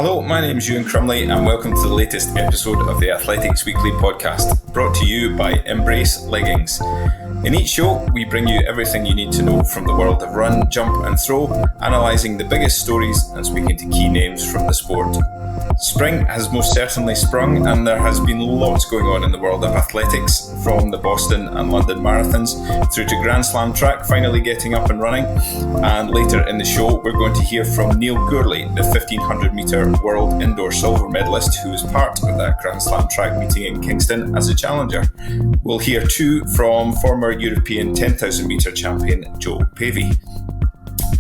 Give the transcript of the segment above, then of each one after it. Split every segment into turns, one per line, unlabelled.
Hello, my name is Euan Crumley and welcome to the latest episode of the Athletics Weekly podcast, brought to you by Imbrace leggings. In each show, we bring you everything you need to know from the world of run, jump and throw, analysing the biggest stories and speaking to key names from the sport. Spring has most certainly sprung and there has been lots going on in the world of athletics, from the Boston and London marathons through to Grand Slam track finally getting up and running. And later in the show, we're going to hear from Neil Gourley, the 1500 metre world indoor silver medalist who was part of that Grand Slam track meeting in Kingston as a challenger. We'll hear too from former European 10,000 metre champion Jo Pavey.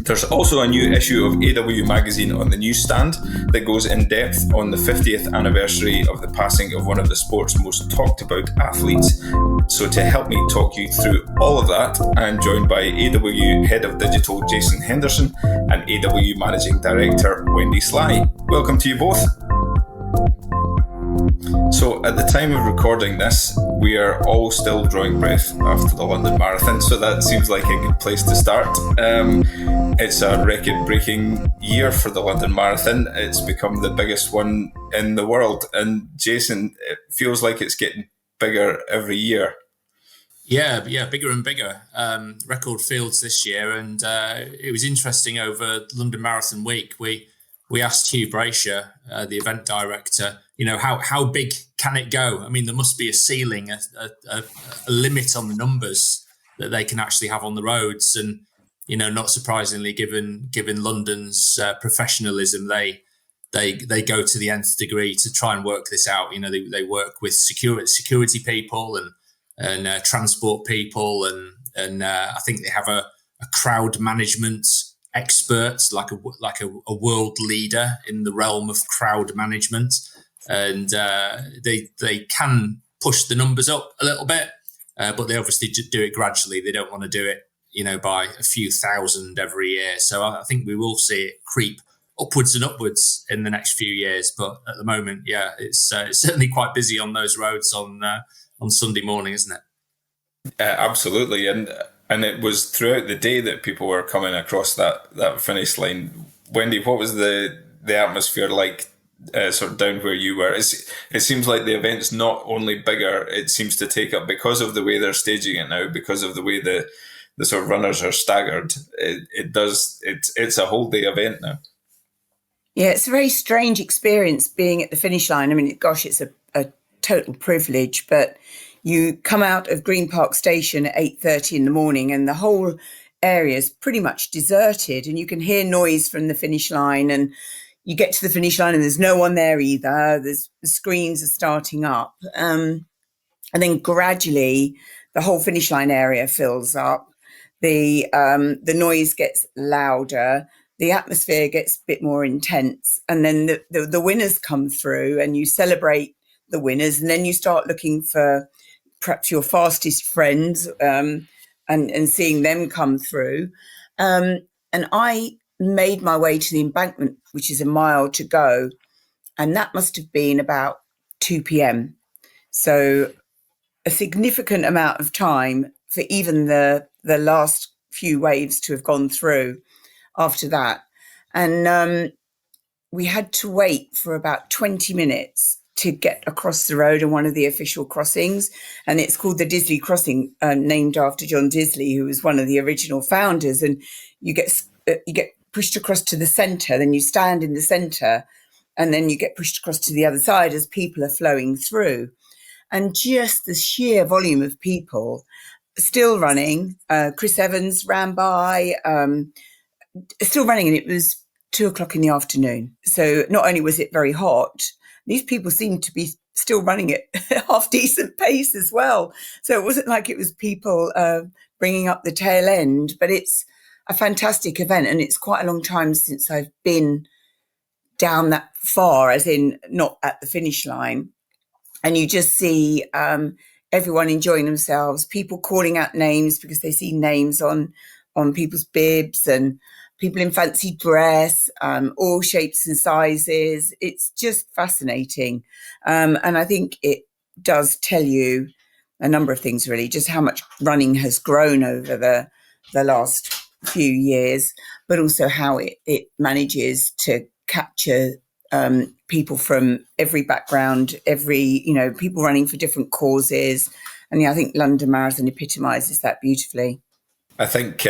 There's also a new issue of AW magazine on the newsstand that goes in depth on the 50th anniversary of the passing of one of the sport's most talked about athletes. So to help me talk you through all of that, I'm joined by AW Head of Digital Jason Henderson and AW Managing Director Wendy Sly. Welcome to you both. So at the time of recording this, we are all still drawing breath after the London Marathon, so that seems like a good place to start. It's a record-breaking year for the London Marathon. It's become the biggest one in the world. And Jason, it feels like it's getting bigger every year.
Yeah, bigger and bigger. Record fields this year, and it was interesting over London Marathon week. We asked Hugh Brasher, the event director, how big can it go? I mean, there must be a ceiling, a limit on the numbers that they can actually have on the roads. And, not surprisingly, given London's professionalism, they go to the nth degree to try and work this out. They work with security people and transport people, and I think they have a crowd management experts, like a world leader in the realm of crowd management, and they can push the numbers up a little bit, but they obviously do it gradually. They don't want to do it, by a few thousand every year. So I think we will see it creep upwards and upwards in the next few years. But at the moment, it's certainly quite busy on those roads on Sunday morning, isn't it?
Absolutely, and it was throughout the day that people were coming across that finish line. Wendy, what was the atmosphere like sort of down where you were? It seems like the event's not only bigger, it seems to take up, because of the way they're staging it now, because of the way the sort of runners are staggered, it's a whole day event now.
Yeah, it's a very strange experience being at the finish line. I mean, gosh, it's a total privilege, but you come out of Green Park Station at 8:30 in the morning and the whole area is pretty much deserted, and you can hear noise from the finish line, and you get to the finish line and there's no one there either. The screens are starting up. And then gradually the whole finish line area fills up. The noise gets louder. The atmosphere gets a bit more intense. And then the winners come through and you celebrate the winners. And then you start looking for perhaps your fastest friends and seeing them come through. And I made my way to the embankment, which is a mile to go. And that must have been about 2 p.m. So a significant amount of time for even the last few waves to have gone through after that. And we had to wait for about 20 minutes to get across the road on one of the official crossings. And it's called the Disley Crossing, named after John Disley, who was one of the original founders. And you get pushed across to the centre, then you stand in the centre, and then you get pushed across to the other side as people are flowing through. And just the sheer volume of people still running. Chris Evans ran by, still running, and it was 2:00 in the afternoon. So not only was it very hot, these people seemed to be still running at half decent pace as well. So it wasn't like it was people bringing up the tail end, but it's a fantastic event. And it's quite a long time since I've been down that far, as in not at the finish line. And you just see everyone enjoying themselves, people calling out names because they see names on people's bibs, and people in fancy dress, all shapes and sizes. It's just fascinating. And I think it does tell you a number of things, really, just how much running has grown over the last few years, but also how it manages to capture people from every background, people running for different causes. And I think London Marathon epitomises that beautifully.
I think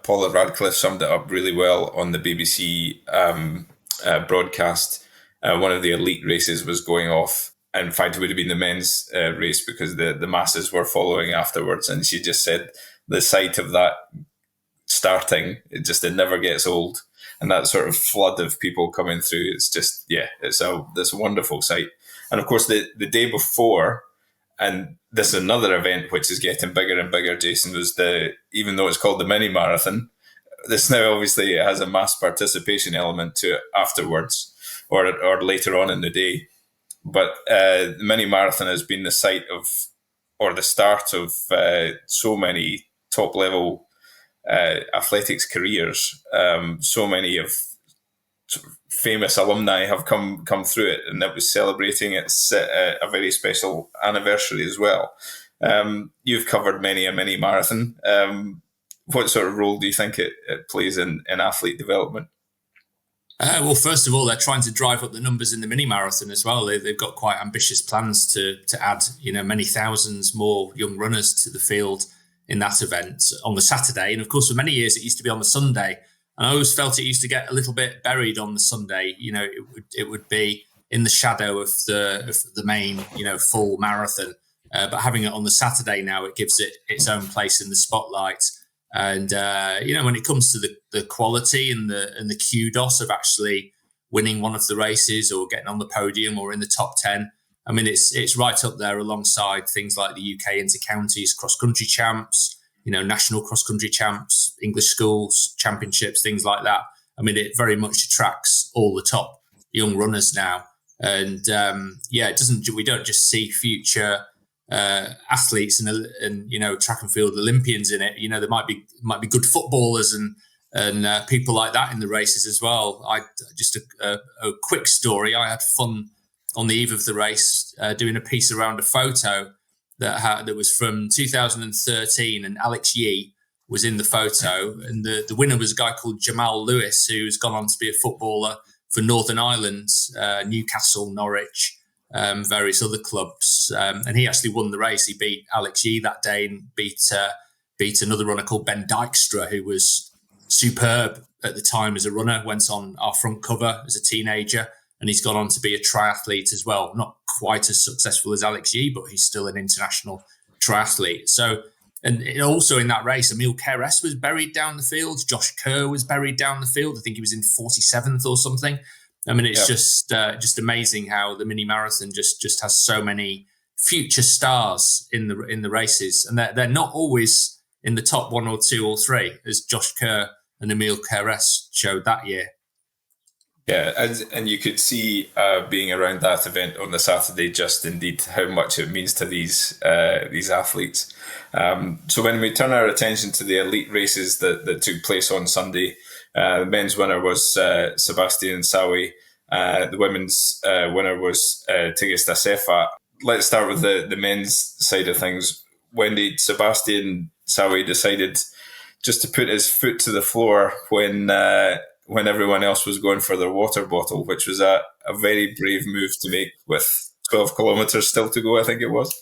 Paula Radcliffe summed it up really well on the BBC broadcast. One of the elite races was going off. In fact, it would have been the men's race because the masses were following afterwards. And she just said the sight of that starting, it never gets old. And that sort of flood of people coming through, it's a wonderful sight. And of course, the day before, and this is another event which is getting bigger and bigger, Jason, even though it's called the mini marathon, this now obviously has a mass participation element to it afterwards or later on in the day. But the mini marathon has been the site of, or the start of so many top level athletics careers. So many of famous alumni have come through it, and that was celebrating its a very special anniversary as well. You've covered many a mini marathon. What sort of role do you think it plays in athlete development?
Well, first of all, they're trying to drive up the numbers in the mini marathon as well. They've got quite ambitious plans to add, many thousands more young runners to the field in that event on the Saturday. And of course, for many years, it used to be on the Sunday. And I always felt it used to get a little bit buried on the Sunday. It would be in the shadow of the main, full marathon. But having it on the Saturday now, it gives it its own place in the spotlight. And when it comes to the quality and the kudos of actually winning one of the races or getting on the podium or in the top 10, I mean, it's right up there alongside things like the UK Inter-Counties cross-country champs, national cross-country champs, English schools championships, things like that. I mean, it very much attracts all the top young runners now. And we don't just see future athletes and track and field Olympians in it. There might be good footballers and people like that in the races as well. Just a quick story. I had fun on the eve of the race doing a piece around a photo that was from 2013, and Alex Yee was in the photo, and the winner was a guy called Jamal Lewis, who's gone on to be a footballer for Northern Ireland, Newcastle, Norwich, various other clubs, and he actually won the race. He beat Alex Yee that day and beat another runner called Ben Dykstra, who was superb at the time as a runner, went on our front cover as a teenager, and he's gone on to be a triathlete as well. Not quite as successful as Alex Yee, but he's still an international triathlete. So, and also in that race, Emil Keres was buried down the field. Josh Kerr was buried down the field. I think he was in 47th or something. I mean, it's just amazing how the mini marathon just has so many future stars in the races, and they're not always in the top 1 or 2 or 3, as Josh Kerr and Emil Keres showed that year.
Yeah, and you could see being around that event on the Saturday just indeed how much it means to these athletes. So when we turn our attention to the elite races that took place on Sunday, the men's winner was Sebastian Sawe. The women's winner was Tigist Assefa. Let's start with the men's side of things. Wendy, Sebastian Sawe decided just to put his foot to the floor when everyone else was going for their water bottle, which was a very brave move to make with 12 kilometres still to go, I think it was.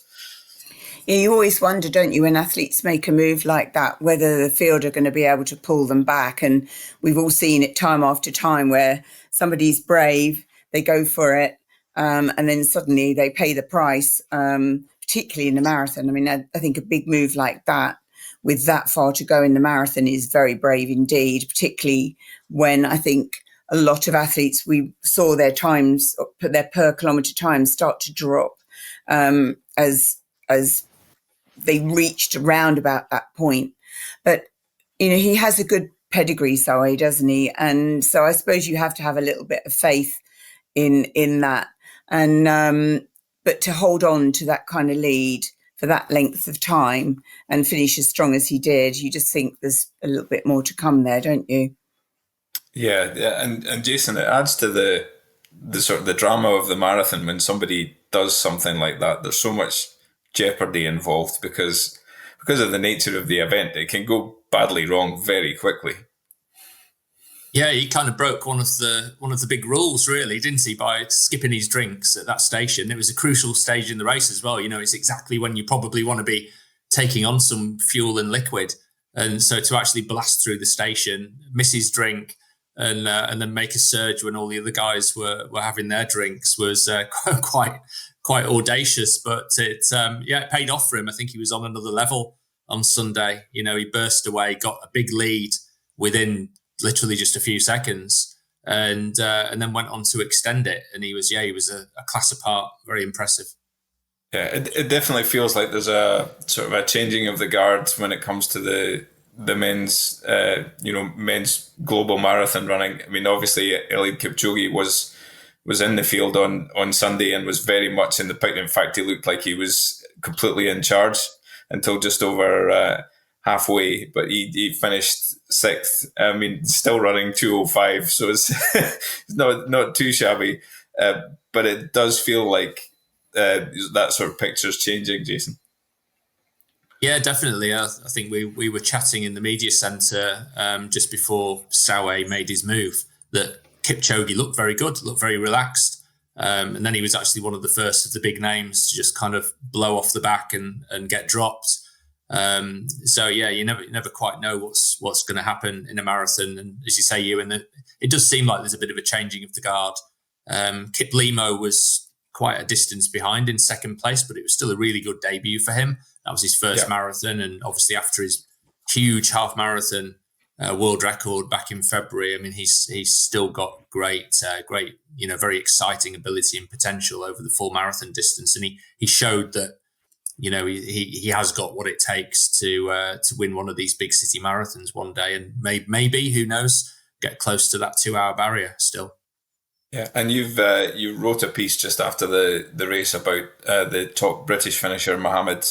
Yeah, you always wonder, don't you, when athletes make a move like that, whether the field are going to be able to pull them back. And we've all seen it time after time where somebody's brave, they go for it, and then suddenly they pay the price, particularly in the marathon. I mean, I think a big move like that, with that far to go in the marathon, is very brave indeed, particularly when I think a lot of athletes, we saw their times, their per kilometre times start to drop as they reached around about that point. But, he has a good pedigree, Sawe, doesn't he? And so I suppose you have to have a little bit of faith in that. And but to hold on to that kind of lead for that length of time and finish as strong as he did, you just think there's a little bit more to come there, don't you?
Yeah, and Jason, it adds to the sort of the drama of the marathon when somebody does something like that. There's so much jeopardy involved because of the nature of the event. It can go badly wrong very quickly.
Yeah, he kind of broke one of the big rules, really, didn't he, by skipping his drinks at that station. It was a crucial stage in the race as well. It's exactly when you probably want to be taking on some fuel and liquid, and so to actually blast through the station, miss his drink, and then make a surge when all the other guys were having their drinks was quite audacious. But it paid off for him. I think he was on another level on Sunday. He burst away, got a big lead within literally just a few seconds, and then went on to extend it. And he was a class apart, very impressive.
Yeah, it definitely feels like there's a sort of a changing of the guard when it comes to the men's men's global marathon running. I mean, obviously Eliud Kipchoge was in the field on Sunday and was very much in the pick. In fact, he looked like he was completely in charge until just over halfway, but he finished sixth. I mean, still running 2:05, so it's not too shabby. But it does feel like that sort of picture's changing, Jason.
Yeah, definitely. I think we were chatting in the media centre just before Sawe made his move that Kipchoge looked very good, looked very relaxed. And then he was actually one of the first of the big names to just kind of blow off the back and get dropped. So yeah, you never quite know what's going to happen in a marathon. And as you say, Euan, it does seem like there's a bit of a changing of the guard. Kip Limo was quite a distance behind in second place, but it was still a really good debut for him. That was his first marathon, and obviously after his huge half marathon world record back in February, I mean, he's still got great, very exciting ability and potential over the full marathon distance, and he showed that. He has got what it takes to win one of these big city marathons one day, and maybe who knows, get close to that 2-hour barrier still.
Yeah, and you wrote a piece just after the race about the top British finisher Mohammed,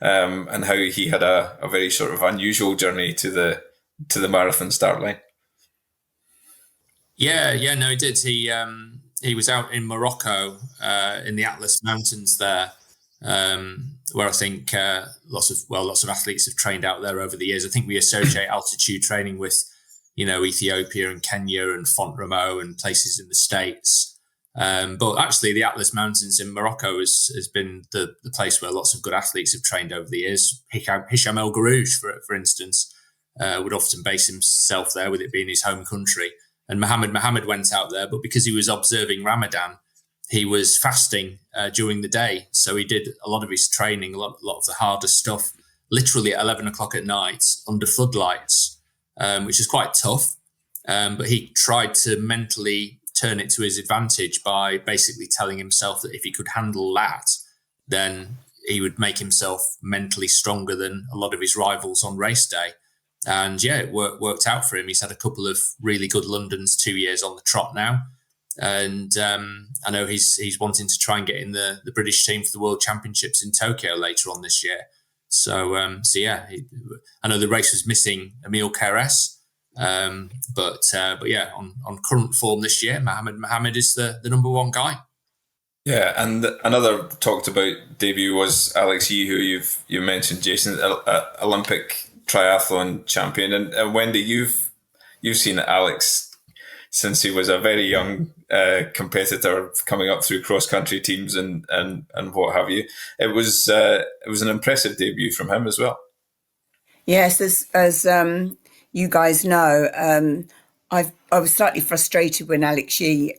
and how he had a very sort of unusual journey to the marathon start line.
Yeah, no, he did. He was out in Morocco in the Atlas Mountains there. Where I think lots of athletes have trained out there over the years. I think we associate altitude training with, Ethiopia and Kenya and Font Romeu and places in the States. But actually the Atlas Mountains in Morocco has been the place where lots of good athletes have trained over the years. Hicham El Guerrouj, for instance, would often base himself there, with it being his home country. And Mohammed went out there, but because he was observing Ramadan, he was fasting during the day. So he did a lot of his training, a lot of the harder stuff, literally at 11 o'clock at night under floodlights, which is quite tough. But he tried to mentally turn it to his advantage by basically telling himself that if he could handle that, then he would make himself mentally stronger than a lot of his rivals on race day. And yeah, it worked out for him. He's had a couple of really good Londons, 2 years on the trot now. And I know he's wanting to try and get in the British team for the World Championships in Tokyo later on this year. So yeah, I know the race was missing Emil Keres, but yeah, on current form this year, Mohammed is the number one guy.
Yeah, and another talked about debut was Alex Yee, who you mentioned, Jason, Olympic triathlon champion, and Wendy, you've seen Alex since he was a very young competitor coming up through cross-country teams and what have you. It was an impressive debut from him as well.
Yes, as you guys know, I was slightly frustrated when Alex Yee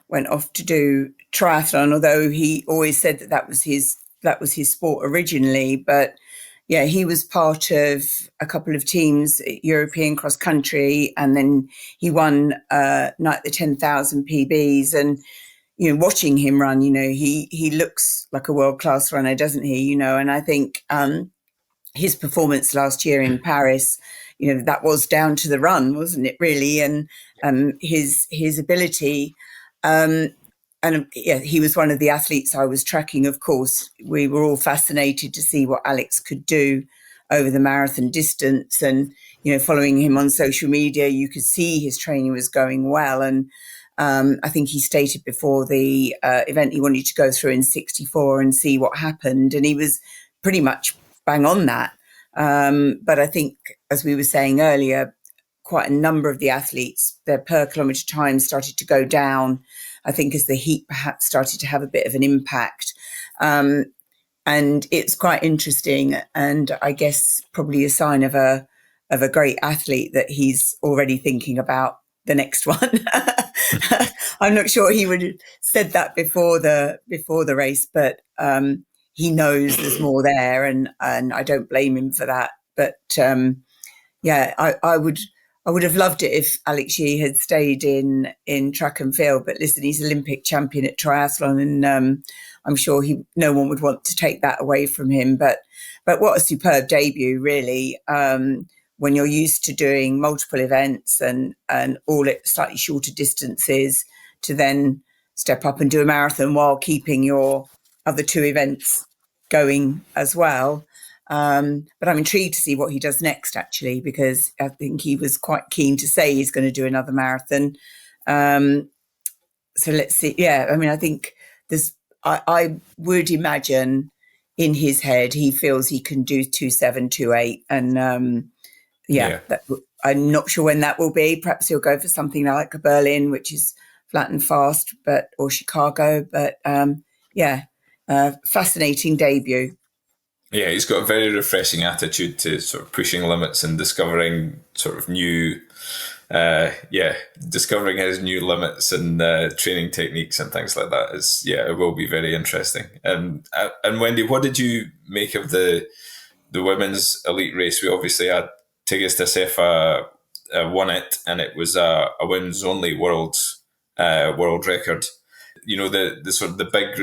went off to do triathlon, although he always said that was his sport originally. But yeah, he was part of a couple of teams, European cross country, and then he won the 10,000 PBs. And watching him run, he looks like a world class runner, doesn't he? And I think his performance last year in Paris, that was down to the run, wasn't it? Really, and his ability. And yeah, he was one of the athletes I was tracking. Of course, we were all fascinated to see what Alex could do over the marathon distance. And, following him on social media, you could see his training was going well. And I think he stated before the event he wanted to go through in 64 and see what happened. And he was pretty much bang on that. But I think, as we were saying earlier, quite a number of the athletes, their per kilometre time started to go down, I think, as the heat perhaps started to have a bit of an impact. And it's quite interesting, and I guess probably a sign of a great athlete that he's already thinking about the next one. I'm not sure he would have said that before the race, but he knows there's more there, and I don't blame him for that. But I would have loved it if Alex Yee had stayed in track and field. But listen, he's Olympic champion at triathlon, and I'm sure no one would want to take that away from him. But what a superb debut, really. When you're used to doing multiple events and all at slightly shorter distances, to then step up and do a marathon while keeping your other two events going as well. But I'm intrigued to see what he does next, actually, because I think he was quite keen to say he's going to do another marathon. So let's see. Yeah, I mean, I think I would imagine in his head he feels he can do 2:7, 2:8, and I'm not sure when that will be. Perhaps he'll go for something like a Berlin, which is flat and fast, or Chicago. But fascinating debut.
Yeah, he's got a very refreshing attitude to sort of pushing limits and discovering sort of new, discovering his new limits and training techniques and things like that. It will be very interesting. And Wendy, what did you make of the women's elite race? We obviously had Tigist Assefa won it, and it was a women's only world record. You know, the sort of the big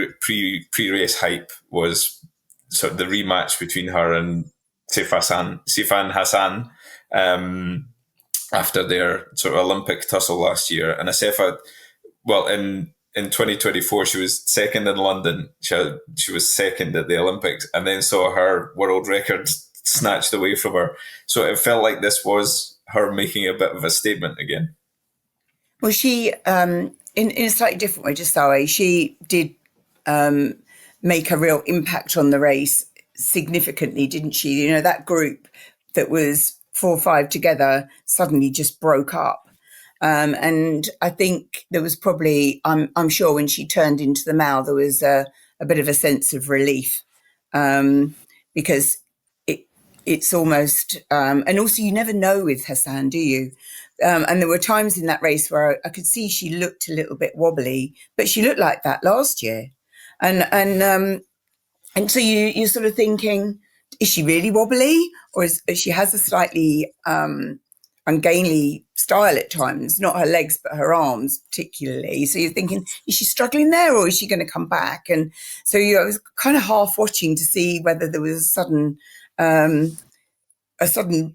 pre-race hype was sort of the rematch between her and Sifan Hassan after their sort of Olympic tussle last year. And Assefa, well, in 2024, she was second in London. She was second at the Olympics, and then saw her world record snatched away from her. So it felt like this was her making a bit of a statement again.
Well, she, in a slightly different way to Sawe, she did make a real impact on the race significantly, didn't she? You know, that group that was 4 or 5 together suddenly just broke up. And I think there was probably, I'm sure when she turned into the mile, there was a bit of a sense of relief because it's almost, and also you never know with Hassan, do you? And there were times in that race where I could see she looked a little bit wobbly, but she looked like that last year. And so you're sort of thinking, is she really wobbly, or is she has a slightly ungainly style at times, not her legs, but her arms particularly. So you're thinking, is she struggling there, or is she going to come back? And so I was kind of half watching to see whether there was a sudden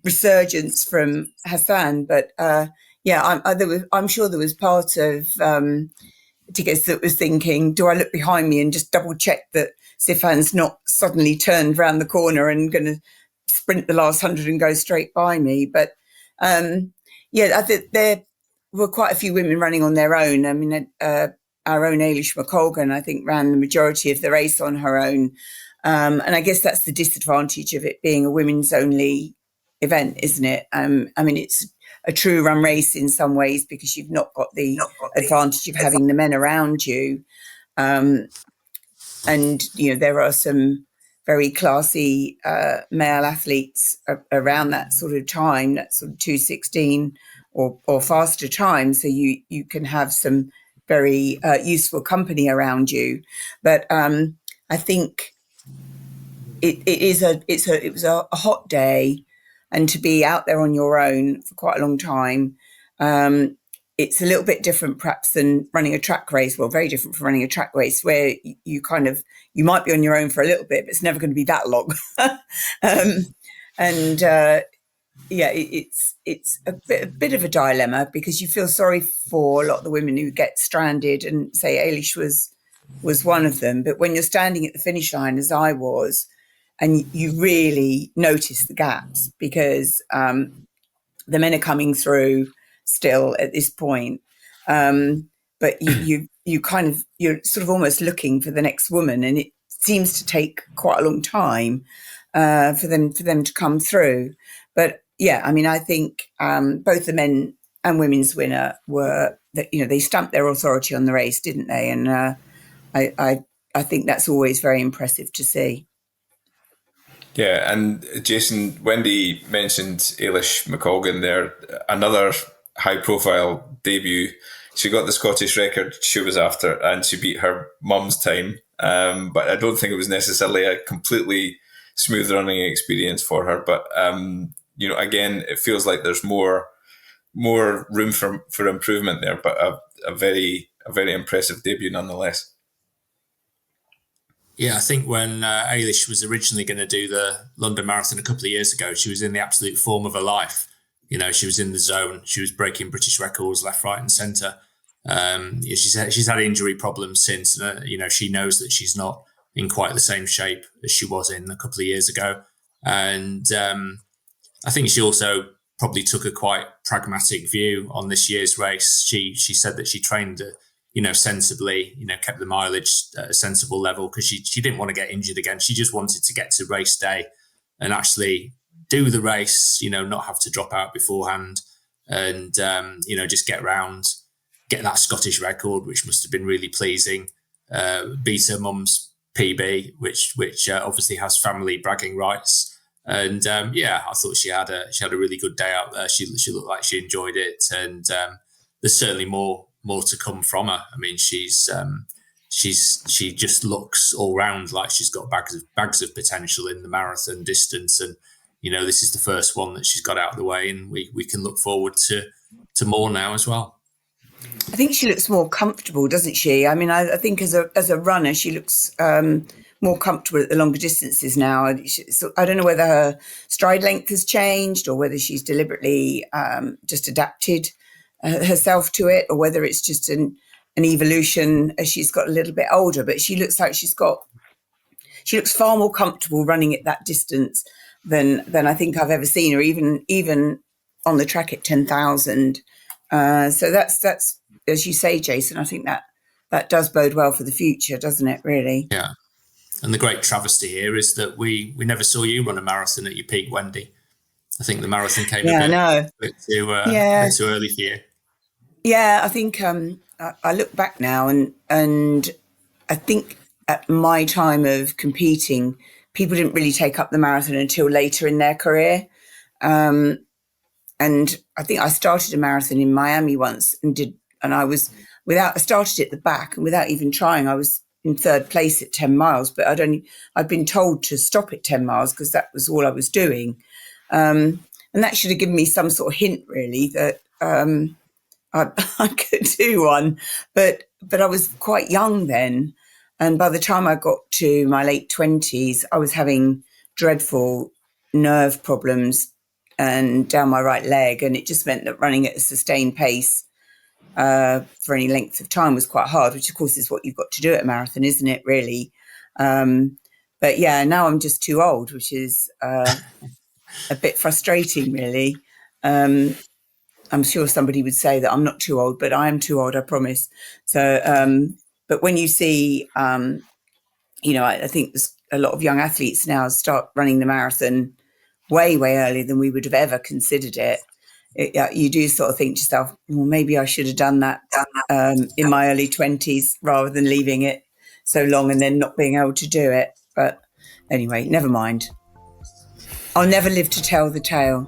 resurgence from Hassan. But I'm sure there was part of Tigist that was thinking, do I look behind me and just double check that Sifan's not suddenly turned around the corner and going to sprint the last 100 and go straight by me? But I think there were quite a few women running on their own. I mean, our own Alish McColgan, I think, ran the majority of the race on her own. And I guess that's the disadvantage of it being a women's only event, isn't it? I mean, it's a true run race in some ways because you've not got the advantage of having the men around you. And, you know, there are some very classy male athletes around that sort of time, that sort of 2:16 or faster time. So you can have some very useful company around you. But I think it was a hot day, and to be out there on your own for quite a long time, it's a little bit different perhaps than running a track race. Well, very different from running a track race where you might be on your own for a little bit, but it's never going to be that long. It's a bit of a dilemma because you feel sorry for a lot of the women who get stranded, and say Alish was one of them. But when you're standing at the finish line, as I was, and you really notice the gaps because the men are coming through still at this point, but you're sort of almost looking for the next woman, and it seems to take quite a long time for them to come through. But yeah, I mean, I think both the men and women's winner were, they stamped their authority on the race, didn't they? And I think that's always very impressive to see.
Yeah, and Jason, Wendy mentioned Alish McColgan there, another high-profile debut. She got the Scottish record she was after, and she beat her mum's time. But I don't think it was necessarily a completely smooth running experience for her. But again, it feels like there's more room for improvement there. But a very impressive debut nonetheless.
Yeah, I think when Alish was originally going to do the London Marathon a couple of years ago, she was in the absolute form of her life. She was in the zone. She was breaking British records left, right, and centre. She's had injury problems since. She knows that she's not in quite the same shape as she was in a couple of years ago. And I think she also probably took a quite pragmatic view on this year's race. She said that she trained sensibly, kept the mileage at a sensible level because she didn't want to get injured again. She just wanted to get to race day and actually do the race, not have to drop out beforehand and, just get that Scottish record, which must have been really pleasing, beat her mum's PB, which obviously has family bragging rights. And I thought she had a really good day out there. She looked like she enjoyed it, and there's certainly more to come from her. I mean, she just looks all round like she's got bags of potential in the marathon distance, and this is the first one that she's got out of the way, and we can look forward to more now as well.
I think she looks more comfortable, doesn't she? I mean, I think as a runner, she looks more comfortable at the longer distances now. I don't know whether her stride length has changed or whether she's deliberately just adapted herself to it, or whether it's just an evolution as she's got a little bit older. But she looks like she looks far more comfortable running at that distance than I think I've ever seen her, even on the track at 10,000. So that's as you say, Jason. I think that does bode well for the future, doesn't it? Really.
Yeah. And the great travesty here is that we never saw you run a marathon at your peak, Wendy. I think the marathon came a bit too early for you.
Yeah, I think I look back now and I think at my time of competing, people didn't really take up the marathon until later in their career. And I think I started a marathon in Miami once I started at the back, and without even trying, I was in third place at 10 miles, but I'd been told to stop at 10 miles because that was all I was doing. And that should have given me some sort of hint, really, that I could do one. But I was quite young then. And by the time I got to my late 20s, I was having dreadful nerve problems and down my right leg. And it just meant that running at a sustained pace for any length of time was quite hard, which of course is what you've got to do at a marathon, isn't it, really? But yeah, now I'm just too old, which is a bit frustrating, really. I'm sure somebody would say that I'm not too old, but I am too old, I promise. So, but when you see, I think there's a lot of young athletes now start running the marathon way, way earlier than we would have ever considered it. You do sort of think to yourself, well, maybe I should have done that in my early 20s rather than leaving it so long and then not being able to do it. But anyway, never mind. I'll never live to tell the tale.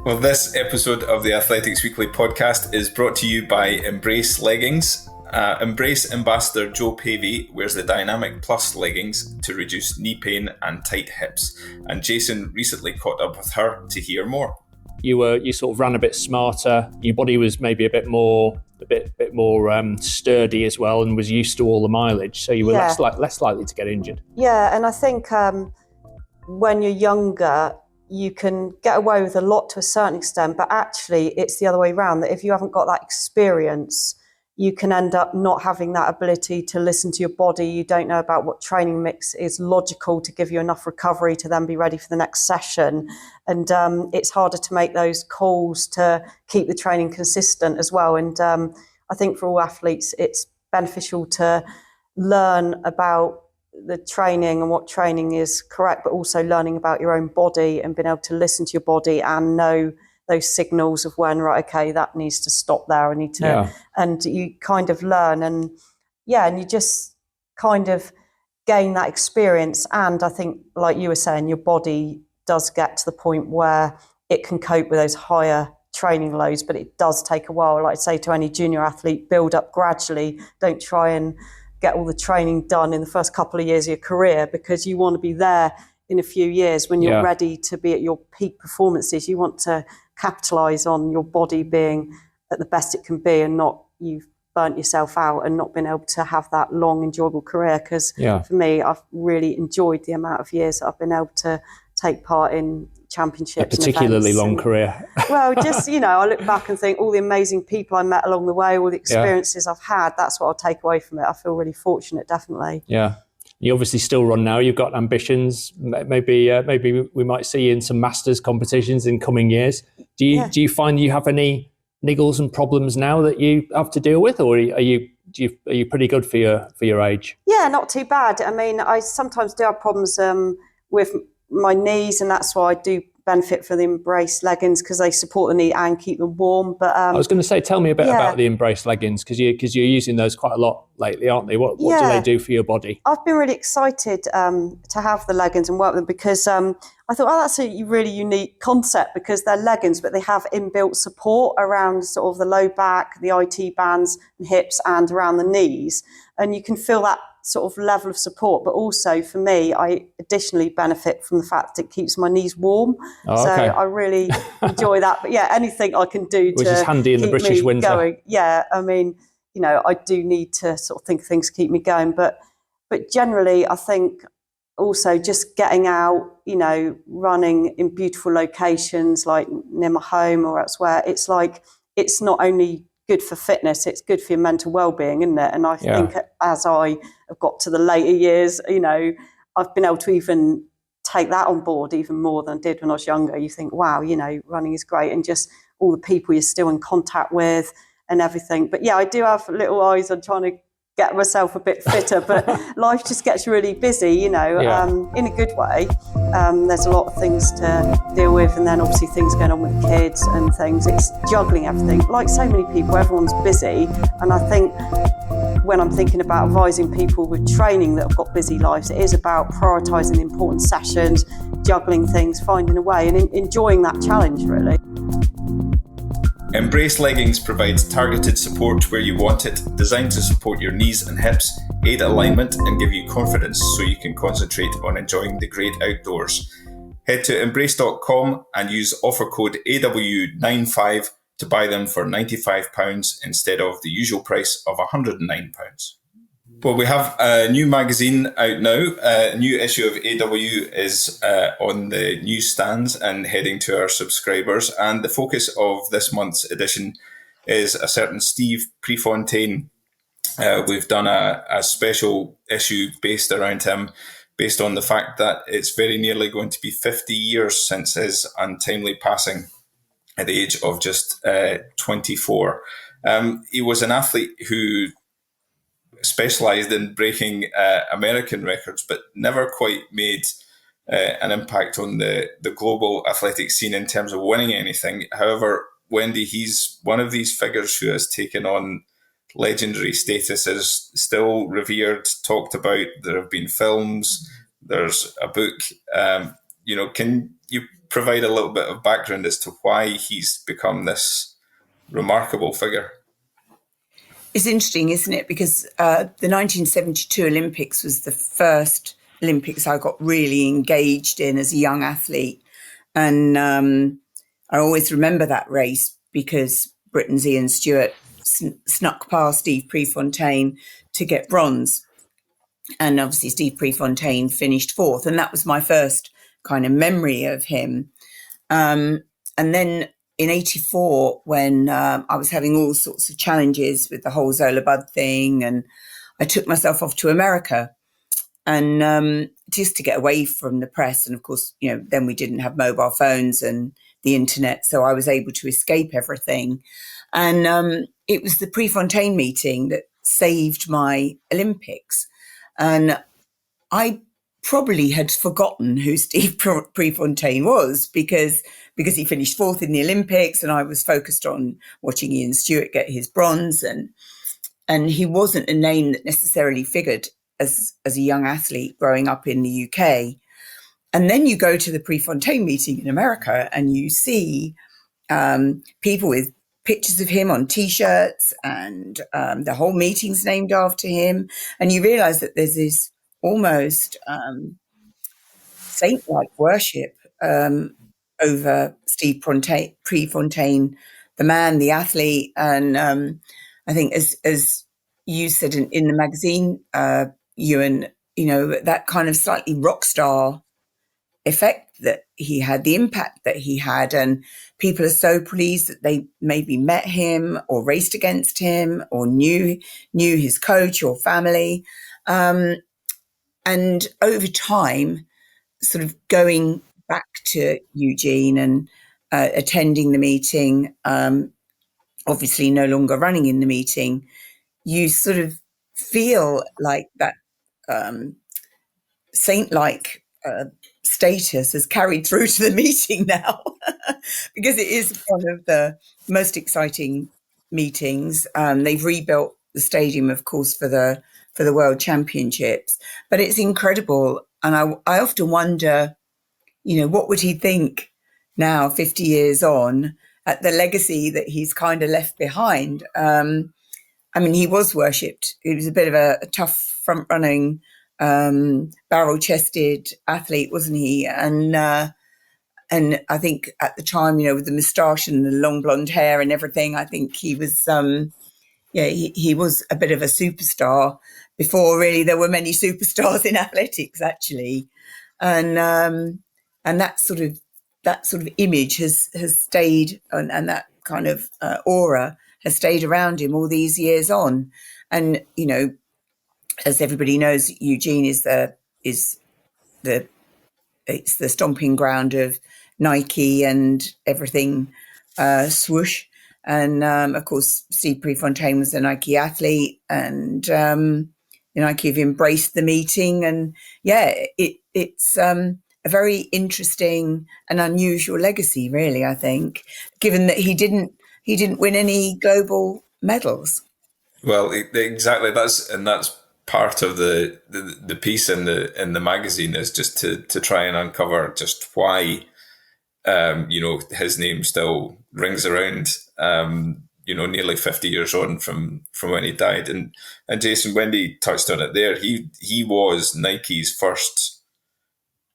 Well, this episode of the Athletics Weekly podcast is brought to you by Imbrace leggings. Imbrace ambassador Jo Pavey wears the Dynamic Plus leggings to reduce knee pain and tight hips. And Jason recently caught up with her to hear more.
You sort of ran a bit smarter. Your body was maybe a bit more sturdy as well, and was used to all the mileage. So you were less likely to get injured.
Yeah, and I think when you're younger, you can get away with a lot to a certain extent, but actually it's the other way around, that if you haven't got that experience, you can end up not having that ability to listen to your body. You don't know about what training mix is logical to give you enough recovery to then be ready for the next session. And it's harder to make those calls to keep the training consistent as well. And I think for all athletes, it's beneficial to learn about the training and what training is correct, but also learning about your own body and being able to listen to your body and know those signals of when, right, okay, that needs to stop there. I need to, and you kind of learn and you just kind of gain that experience. And I think, like you were saying, your body does get to the point where it can cope with those higher training loads, but it does take a while. Like I say to any junior athlete, build up gradually. Don't try and get all the training done in the first couple of years of your career, because you want to be there in a few years when you're ready to be at your peak performances. You want to capitalize on your body being at the best it can be, and not you've burnt yourself out and not been able to have that long enjoyable career. Because for me, I've really enjoyed the amount of years that I've been able to take part in championships.
A particularly long career.
Well, just, I look back and think all the amazing people I met along the way, all the experiences I've had, that's what I'll take away from it. I feel really fortunate, definitely.
Yeah. You obviously still run now. You've got ambitions. Maybe we might see you in some masters competitions in coming years. Do you find you have any niggles and problems now that you have to deal with, or are you pretty good for your age?
Yeah, not too bad. I mean, I sometimes do have problems with my knees, and that's why I do benefit from the Imbrace leggings, because they support the knee and keep them warm. But I
was going to say, tell me a bit about the Imbrace leggings, because you're using those quite a lot lately, aren't they? What do they do for your body?
I've been really excited to have the leggings and work with them, because I thought, that's a really unique concept, because they're leggings, but they have inbuilt support around sort of the low back, the IT bands and hips, and around the knees. And you can feel that sort of level of support. But also for me, I additionally benefit from the fact that it keeps my knees warm. So I really enjoy that. But anything I can do
which is handy in the British winter.
Going. Yeah, I mean, I do need to sort of think of things to keep me going. But generally, I think also just getting out, running in beautiful locations like near my home or elsewhere, it's like, it's not only good for fitness, it's good for your mental well-being, isn't it? And I think as I have got to the later years, I've been able to even take that on board even more than I did when I was younger. You think, wow, running is great, and just all the people you're still in contact with and everything. But I do have little eyes on trying to get myself a bit fitter, but life just gets really busy, in a good way. There's a lot of things to deal with, and then obviously things going on with kids and things. It's juggling everything. Like so many people, everyone's busy, and I think when I'm thinking about advising people with training that have got busy lives, it is about prioritising the important sessions, juggling things, finding a way, and enjoying that challenge, really.
Imbrace leggings provides targeted support where you want it, designed to support your knees and hips, aid alignment and give you confidence so you can concentrate on enjoying the great outdoors. Head to imbrace.com and use offer code AW95 to buy them for £95 instead of the usual price of £109. Well, we have a new magazine out now. A new issue of AW is on the newsstands and heading to our subscribers. And the focus of this month's edition is a certain Steve Prefontaine. We've done a special issue based around him, based on the fact that it's very nearly going to be 50 years since his untimely passing at the age of just 24. He was an athlete who specialised in breaking American records, but never quite made an impact on the global athletic scene in terms of winning anything. However, Wendy, he's one of these figures who has taken on legendary status, is still revered, talked about. There have been films, there's a book. Can you provide a little bit of background as to why he's become this remarkable figure?
It's interesting, isn't it? Because the 1972 Olympics was the first Olympics I got really engaged in as a young athlete. And I always remember that race because Britain's Ian Stewart snuck past Steve Prefontaine to get bronze. And obviously Steve Prefontaine finished fourth. And that was my first kind of memory of him. And then in 84, when I was having all sorts of challenges with the whole Zola Budd thing, and I took myself off to America, and just to get away from the press. And of course, then we didn't have mobile phones and the internet, so I was able to escape everything. And it was the Prefontaine meeting that saved my Olympics. And I probably had forgotten who Steve Prefontaine was because he finished fourth in the Olympics, and I was focused on watching Ian Stewart get his bronze, and he wasn't a name that necessarily figured as a young athlete growing up in the UK. And then you go to the Prefontaine meeting in America and you see people with pictures of him on T-shirts, and the whole meeting's named after him. And you realize that there's this almost saint-like worship over Steve Prefontaine, the man, the athlete. And I think as you said in the magazine, Euan, that kind of slightly rock star effect that he had, the impact that he had, and people are so pleased that they maybe met him or raced against him or knew his coach or family. And over time, sort of going back to Eugene and attending the meeting, obviously no longer running in the meeting, you sort of feel like that saint-like status has carried through to the meeting now because it is one of the most exciting meetings. They've rebuilt the stadium, of course, for the World Championships, but it's incredible. And I often wonder, what would he think now, 50 years on, at the legacy that he's kind of left behind? He was worshipped. He was a bit of a tough front-running, barrel-chested athlete, wasn't he? And I think at the time, with the moustache and the long blonde hair and everything, I think he was, he was a bit of a superstar before really there were many superstars in athletics, actually. And that sort of image has stayed, and that kind of aura has stayed around him all these years on. And as everybody knows, Eugene is the stomping ground of Nike and everything swoosh. And of course, Steve Prefontaine was a Nike athlete, and Nike have embraced the meeting. And it's a very interesting and unusual legacy, really, I think, given that he didn't win any global medals.
Well, exactly. That's part of the piece in the magazine, is just to try and uncover just why his name still rings around nearly 50 years on from when he died. And Jason, Wendy touched on it there. He was Nike's first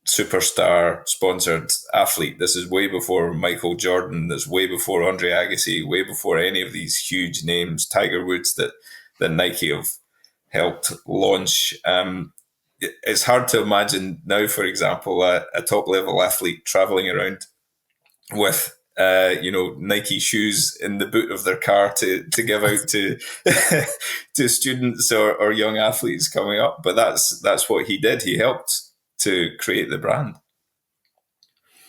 superstar sponsored athlete. This is way before Michael Jordan. This is way before Andre Agassi, way before any of these huge names, Tiger Woods, that Nike have helped launch. It's hard to imagine now, for example, a top level athlete traveling around with Nike shoes in the boot of their car to give out to to students or young athletes coming up. But that's what he did. He helped to create the brand.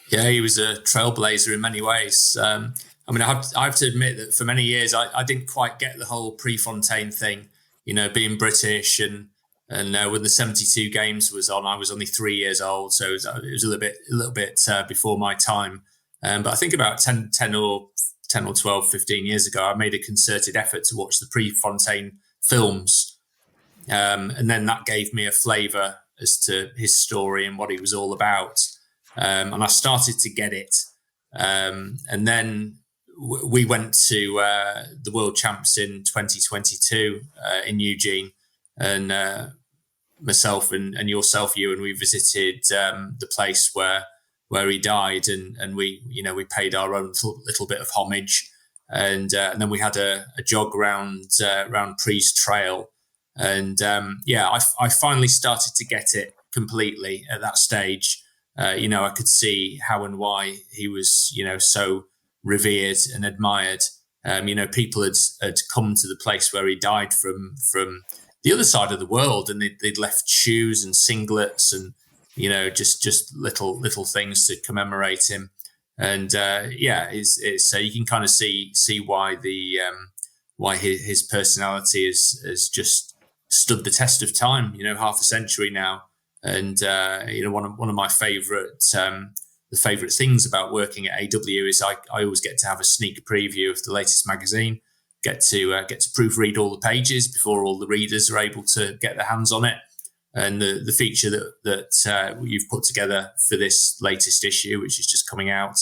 Yeah, he was a trailblazer in many ways. I have to admit that for many years I didn't quite get the whole Prefontaine thing. Being British and when the 72 games was on, I was only 3 years old, so it was a little bit before my time. But I think about 10 or 12, 15 years ago, I made a concerted effort to watch the Prefontaine films, and then that gave me a flavour as to his story and what he was all about. And I started to get it. And then we went to the World Champs in 2022 in Eugene, and myself and yourself, Euan, we visited the place where he died, and we paid our own little bit of homage, and then we had a jog around Pre's Trail. And I finally started to get it completely at that stage. I could see how and why he was, so revered and admired. People had come to the place where he died from the other side of the world, and they'd left shoes and singlets and just little things to commemorate him. And it's you can kind of see why why his personality has just stood the test of time, half a century now. And one of my favourite things about working at AW is I always get to have a sneak preview of the latest magazine. Get to proofread all the pages before all the readers are able to get their hands on it. And the feature that you've put together for this latest issue, which is just coming out,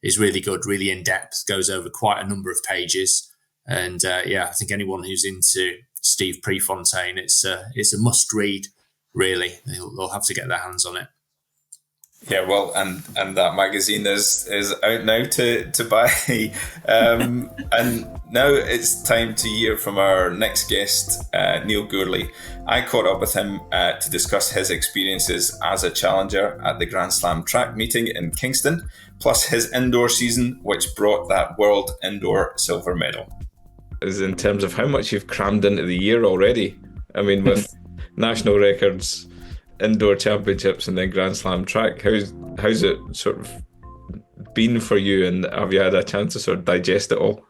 is really good, really in depth, goes over quite a number of pages. And I think anyone who's into Steve Prefontaine, it's a must read. Really, they'll have to get their hands on it.
Yeah, well, and that magazine is out now to buy. And now it's time to hear from our next guest, Neil Gourley. I caught up with him to discuss his experiences as a challenger at the Grand Slam track meeting in Kingston, plus his indoor season, which brought that world indoor silver medal. Is in terms of how much you've crammed into the year already. I mean, with national records, indoor championships, and then Grand Slam track, how's it sort of been for you, and have you had a chance to sort of digest it all?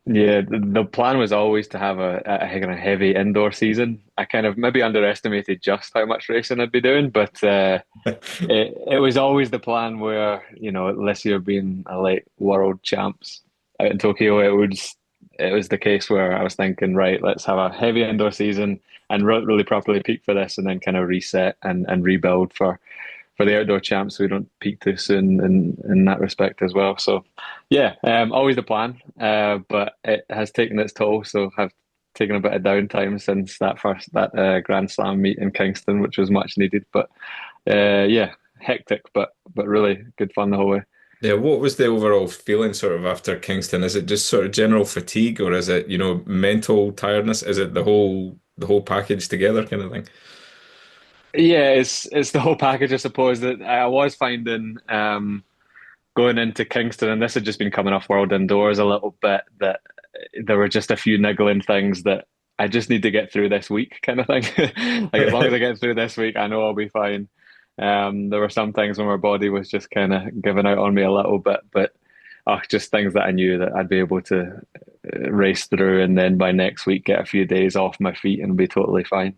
Yeah, the plan was always to have a kind of heavy indoor season. I kind of maybe underestimated just how much racing I'd be doing, but it was always the plan where, this year being a late world champs out in Tokyo, it was the case where I was thinking, right, let's have a heavy indoor season and really properly peak for this, and then kind of reset and rebuild for the outdoor champs, so we don't peak too soon in that respect as well. So yeah, always the plan, but it has taken its toll. So I've taken a bit of downtime since that Grand Slam meet in Kingston, which was much needed. But hectic, but really good fun the whole way.
Yeah, what was the overall feeling sort of after Kingston? Is it just sort of general fatigue, or is it, mental tiredness? Is it the whole package together kind of thing?
Yeah, it's the whole package, I suppose, that I was finding going into Kingston, and this had just been coming off World Indoors a little bit, that there were just a few niggling things that I just need to get through this week kind of thing. Like, as long as I get through this week, I know I'll be fine. There were some things when my body was just kind of giving out on me a little bit, but just things that I knew that I'd be able to race through, and then by next week get a few days off my feet and be totally fine.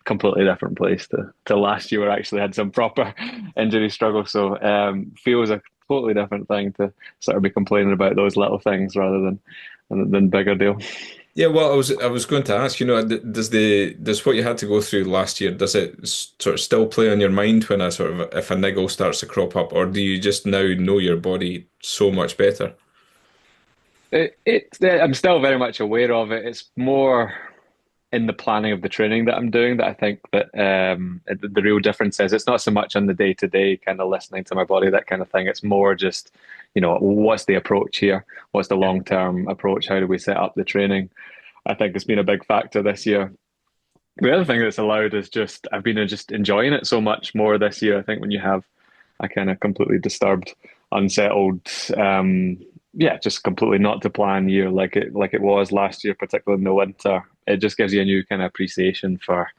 Completely different place to last year, where I actually had some proper injury struggle. So feels a totally different thing to sort of be complaining about those little things rather than bigger deal.
Yeah, well, I was going to ask, does what you had to go through last year, does it sort of still play on your mind when if a niggle starts to crop up, or do you just now know your body so much better?
I'm still very much aware of it. It's more in the planning of the training that I'm doing that I think that the real difference is. It's not so much on the day-to-day kind of listening to my body, that kind of thing. It's more just, what's the approach here? What's the long-term approach? How do we set up the training? I think it's been a big factor this year. The other thing that's allowed is just, I've been just enjoying it so much more this year. I think when you have a kind of completely disturbed, unsettled, just completely not to plan year like it was last year, particularly in the winter, it just gives you a new kind of appreciation for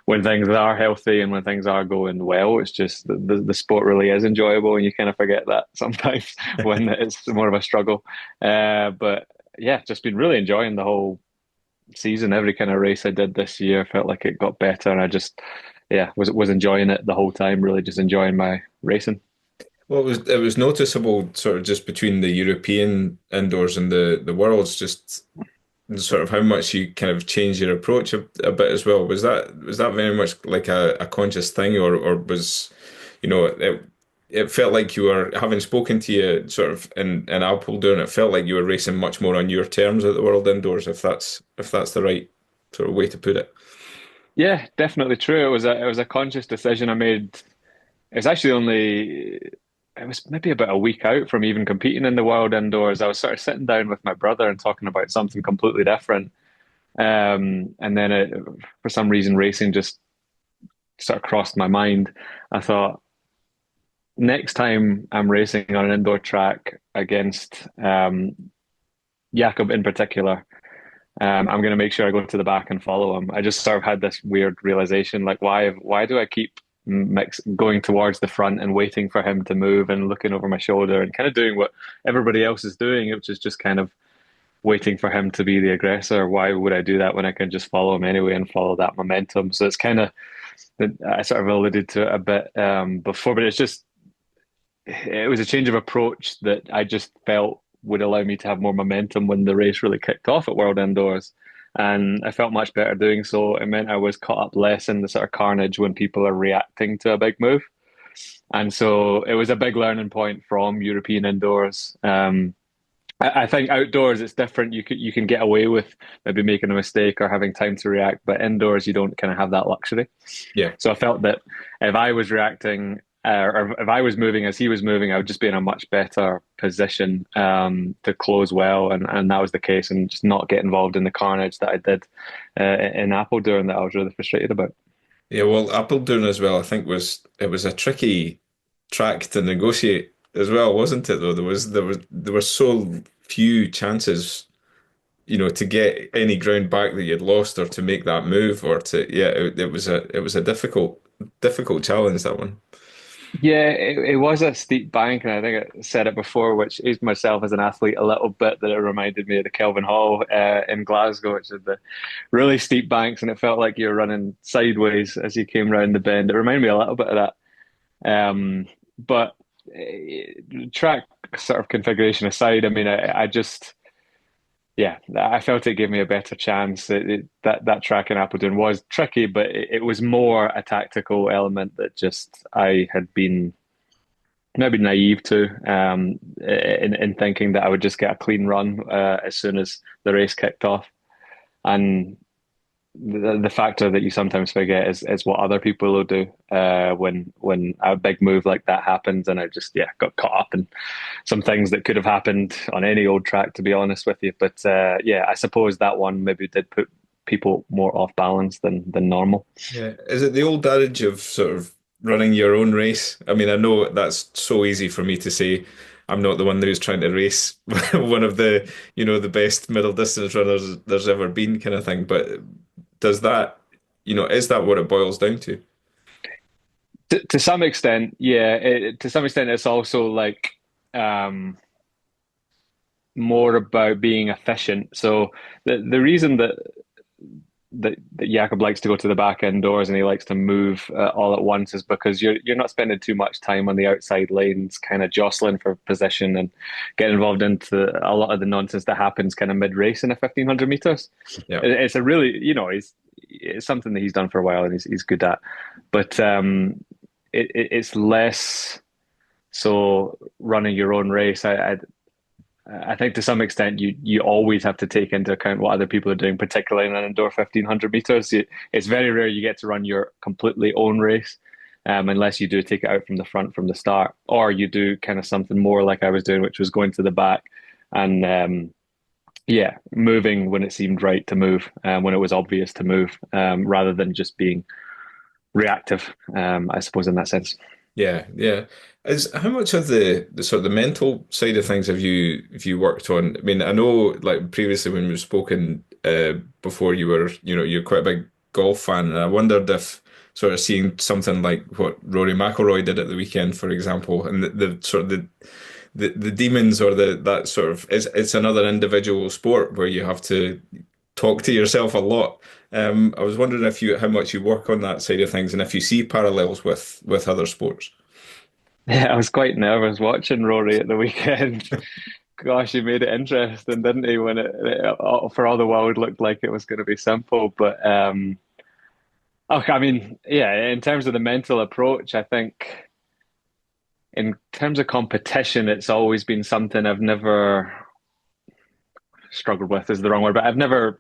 when things are healthy and when things are going well. It's just the sport really is enjoyable, and you kind of forget that sometimes when it's more of a struggle. But yeah, just been really enjoying the whole season. Every kind of race I did this year felt like it got better, and I just was enjoying it the whole time. Really, just enjoying my racing.
Well, it was noticeable sort of just between the European indoors and the worlds, just sort of how much you kind of changed your approach a bit as well. Was that very much like a conscious thing, or was, it felt like you were, having spoken to you sort of in Apeldoorn, it felt like you were racing much more on your terms at the World Indoors, if that's the right sort of way to put it.
Yeah, definitely true. It was a conscious decision I made. It was maybe about a week out from even competing in the World Indoors. I was sort of sitting down with my brother and talking about something completely different. And then for some reason, racing just sort of crossed my mind. I thought, next time I'm racing on an indoor track against Jakob in particular, I'm going to make sure I go to the back and follow him. I just sort of had this weird realization, like, why do I keep going towards the front and waiting for him to move and looking over my shoulder and kind of doing what everybody else is doing, which is just kind of waiting for him to be the aggressor? Why would I do that when I can just follow him anyway and follow that momentum? So it's kind of that I sort of alluded to it a bit before, but it was a change of approach that I just felt would allow me to have more momentum when the race really kicked off at World Indoors. And I felt much better doing so. It meant I was caught up less in the sort of carnage when people are reacting to a big move. And so it was a big learning point from European indoors. I think outdoors it's different. You can get away with maybe making a mistake or having time to react, but indoors you don't kind of have that luxury.
Yeah.
So I felt that if I was reacting or if I was moving as he was moving, I would just be in a much better position to close well, and that was the case, and just not get involved in the carnage that I did in Apeldoorn that I was really frustrated about.
Yeah, well, Apeldoorn as well, I think was a tricky track to negotiate as well, wasn't it? Though there were so few chances, to get any ground back that you'd lost, or to make that move, or it was a difficult challenge, that one.
Yeah, it was a steep bank, and I think I said it before, which aged myself as an athlete a little bit, that it reminded me of the Kelvin Hall in Glasgow, which is the really steep banks, and it felt like you were running sideways as you came round the bend. It reminded me a little bit of that. But track sort of configuration aside, I mean, I felt it gave me a better chance. That track in Apeldoorn was tricky, but it was more a tactical element that just I had been maybe naive to in thinking that I would just get a clean run as soon as the race kicked off. And the factor that you sometimes forget is what other people will do when a big move like that happens. And I just got caught up in some things that could have happened on any old track, to be honest with you. But I suppose that one maybe did put people more off balance than normal.
Yeah, is it the old adage of sort of running your own race? I mean, I know that's so easy for me to say. I'm not the one who's trying to race one of the the best middle distance runners there's ever been, kind of thing. But does that, is that what it boils down to?
To some extent, yeah. To some extent, it's also like more about being efficient. So the reason that Jakob likes to go to the back indoors and he likes to move all at once is because you're not spending too much time on the outside lanes, kind of jostling for position and getting involved into a lot of the nonsense that happens kind of mid-race in the 1500 meters.
Yeah.
It's a really, it's something that he's done for a while and he's good at, but it's less so running your own race. I think to some extent you always have to take into account what other people are doing, particularly in an indoor 1500 meters. It's very rare you get to run your completely own race, unless you do take it out from the front from the start, or you do kind of something more like I was doing, which was going to the back and moving when it seemed right to move, when it was obvious to move, rather than just being reactive, I suppose, in that sense.
Yeah. How much of the sort of the mental side of things have you worked on? I mean, I know like previously when we've spoken before, you're quite a big golf fan, and I wondered if sort of seeing something like what Rory McIlroy did at the weekend, for example, and the sort of the demons, or that sort of it's another individual sport where you have to talk to yourself a lot. I was wondering how much you work on that side of things, and if you see parallels with other sports.
Yeah, I was quite nervous watching Rory at the weekend. Gosh, he made it interesting, didn't he? When it for all the world looked like it was going to be simple, but in terms of the mental approach, I think in terms of competition, it's always been something I've never struggled with, is the wrong word, but I've never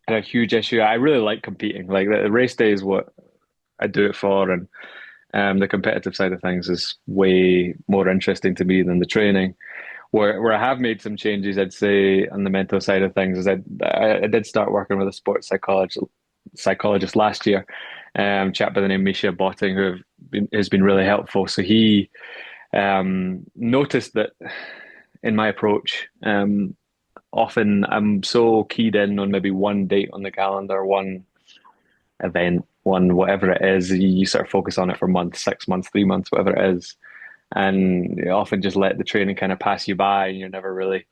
had a huge issue. I really like competing. Like the race day is what I do it for, and the competitive side of things is way more interesting to me than the training. Where I have made some changes, I'd say, on the mental side of things, is I did start working with a sports psychologist last year, chap by the name Misha Botting, who has been really helpful. So he noticed that in my approach, often I'm so keyed in on maybe one date on the calendar, one event, one whatever it is. You sort of focus on it for months, 6 months, 3 months, whatever it is, and you often just let the training kind of pass you by, and you're never really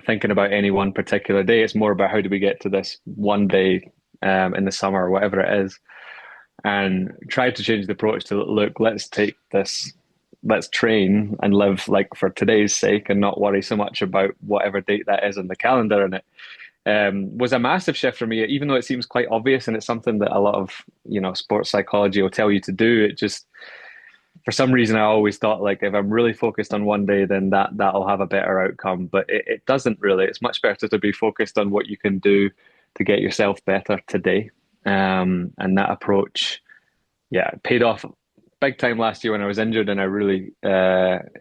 thinking about any one particular day. It's more about how do we get to this one day in the summer or whatever it is, and tried to change the approach to, look, let's train and live like for today's sake and not worry so much about whatever date that is on the calendar. And it was a massive shift for me, even though it seems quite obvious and it's something that a lot of, sports psychology will tell you to do. It just, for some reason, I always thought like if I'm really focused on one day, then that'll have a better outcome. But it doesn't really. It's much better to be focused on what you can do to get yourself better today. And that approach, paid off big time last year when I was injured and I really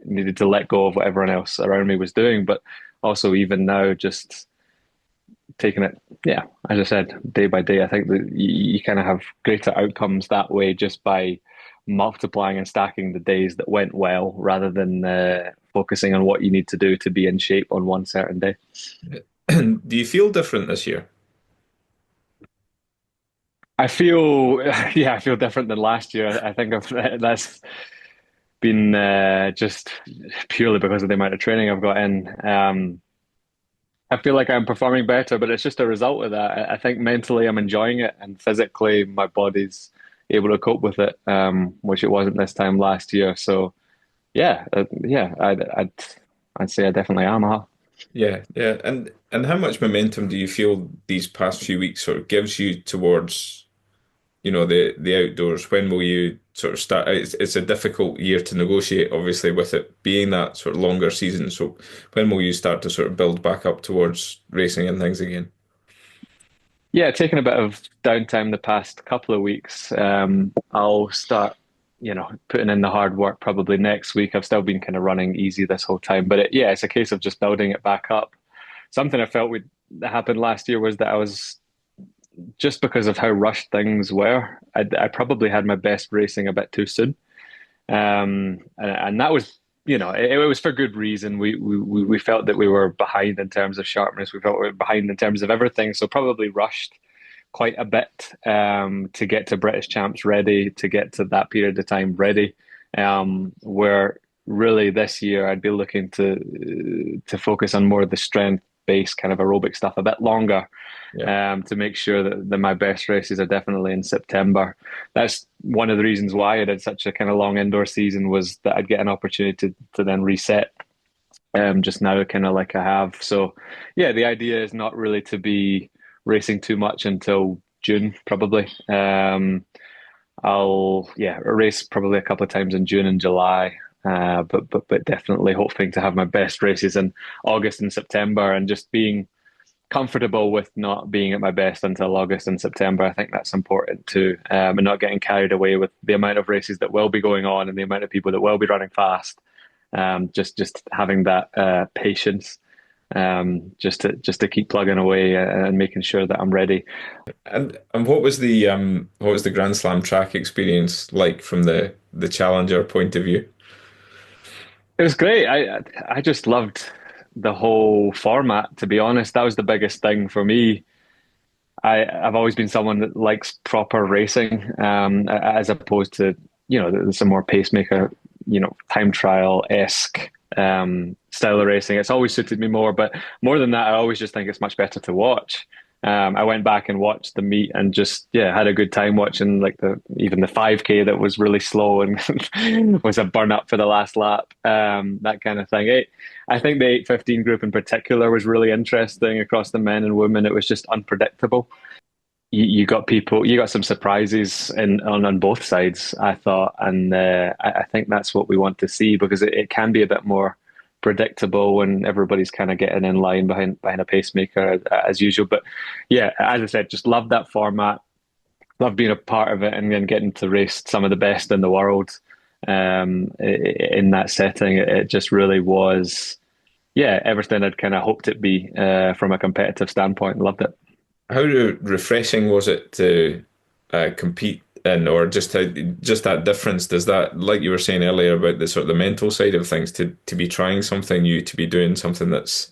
needed to let go of what everyone else around me was doing. But also even now, just taking it, as I said, day by day, I think that you kind of have greater outcomes that way just by multiplying and stacking the days that went well rather than focusing on what you need to do to be in shape on one certain day.
Do you feel different this year?
I feel different than last year. I think that's been just purely because of the amount of training I've got in. I feel like I'm performing better, but it's just a result of that. I think mentally I'm enjoying it, and physically my body's able to cope with it, which it wasn't this time last year. So, I'd say I definitely am. Huh?
Yeah. And how much momentum do you feel these past few weeks sort of gives you towards, the outdoors? When will you sort of start? It's a difficult year to negotiate, obviously, with it being that sort of longer season. So when will you start to sort of build back up towards racing and things again?
Yeah, taking a bit of downtime the past couple of weeks. I'll start, putting in the hard work probably next week. I've still been kind of running easy this whole time, but it's a case of just building it back up. Something I felt that happened last year was that I was, just because of how rushed things were, I probably had my best racing a bit too soon. And that was, it was for good reason. We felt that we were behind in terms of sharpness. We felt we were behind in terms of everything. So probably rushed quite a bit to get to British Champs ready, to get to that period of time ready. Where really this year I'd be looking to focus on more of the strength-based kind of aerobic stuff a bit longer. To make sure that my best races are definitely in September. That's one of the reasons why I did such a kind of long indoor season, was that I'd get an opportunity to then reset just now, kind of like I have. So the idea is not really to be racing too much until June, probably. I'll race probably a couple of times in June and July. But definitely hoping to have my best races in August and September, and just being comfortable with not being at my best until August and September. I think that's important too, and not getting carried away with the amount of races that will be going on and the amount of people that will be running fast. Just having that patience, just to keep plugging away and making sure that I'm ready.
And what was the Grand Slam track experience like from the challenger point of view?
It was great. I just loved the whole format, to be honest. That was the biggest thing for me. I've always been someone that likes proper racing, as opposed to, some more pacemaker, time trial-esque style of racing. It's always suited me more, but more than that, I always just think it's much better to watch. I went back and watched the meet and just had a good time watching even the 5K that was really slow and was a burn up for the last lap, that kind of thing. I think the 8:15 group in particular was really interesting across the men and women. It was just unpredictable. You got some surprises on both sides, I thought, and I think that's what we want to see, because it can be a bit more predictable when everybody's kind of getting in line behind a pacemaker as usual. But as I said, just love that format, love being a part of it, and then getting to race some of the best in the world in that setting. It just really was everything I'd kind of hoped it'd be from a competitive standpoint. Loved it.
How refreshing was it to compete in, or just that difference? Does that, like you were saying earlier about the sort of the mental side of things, to be trying something new, to be doing something that's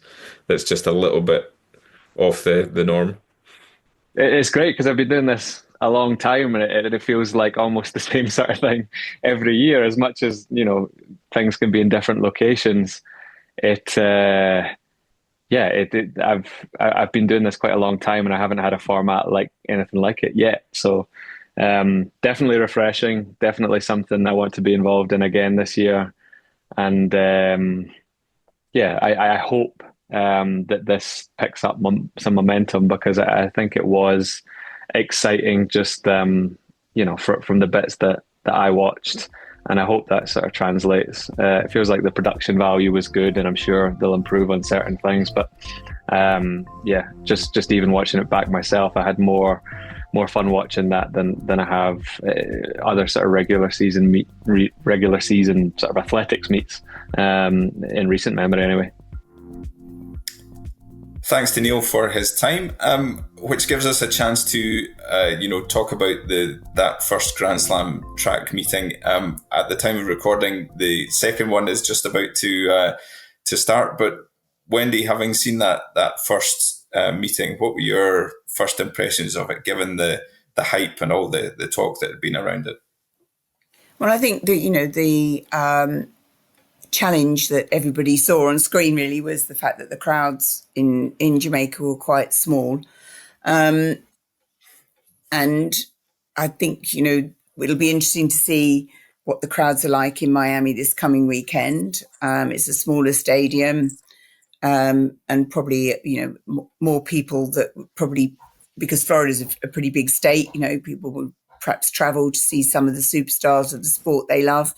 just a little bit off the norm?
It's great, because I've been doing this a long time, and it feels like almost the same sort of thing every year. As much as things can be in different locations, yeah, I've been doing this quite a long time, and I haven't had a format like anything like it yet. So definitely refreshing, definitely something I want to be involved in again this year. And yeah, I hope that this picks up some momentum, because I think it was exciting just from the bits that I watched, and I hope that sort of translates. It feels like the production value was good, and I'm sure they'll improve on certain things. But yeah, just even watching it back myself, I had more fun watching that than I have other sort of regular season sort of athletics meets in recent memory anyway.
Thanks to Neil for his time, which gives us a chance to, talk about that first Grand Slam track meeting. At the time of recording, the second one is just about to start. But Wendy, having seen that first meeting, what were your first impressions of it, given the hype and all the talk that had been around it?
Well, I think that the challenge that everybody saw on screen really was the fact that the crowds in Jamaica were quite small. And I think, it'll be interesting to see what the crowds are like in Miami this coming weekend. It's a smaller stadium, and probably, more people that probably, because Florida's a pretty big state, people will perhaps travel to see some of the superstars of the sport they love.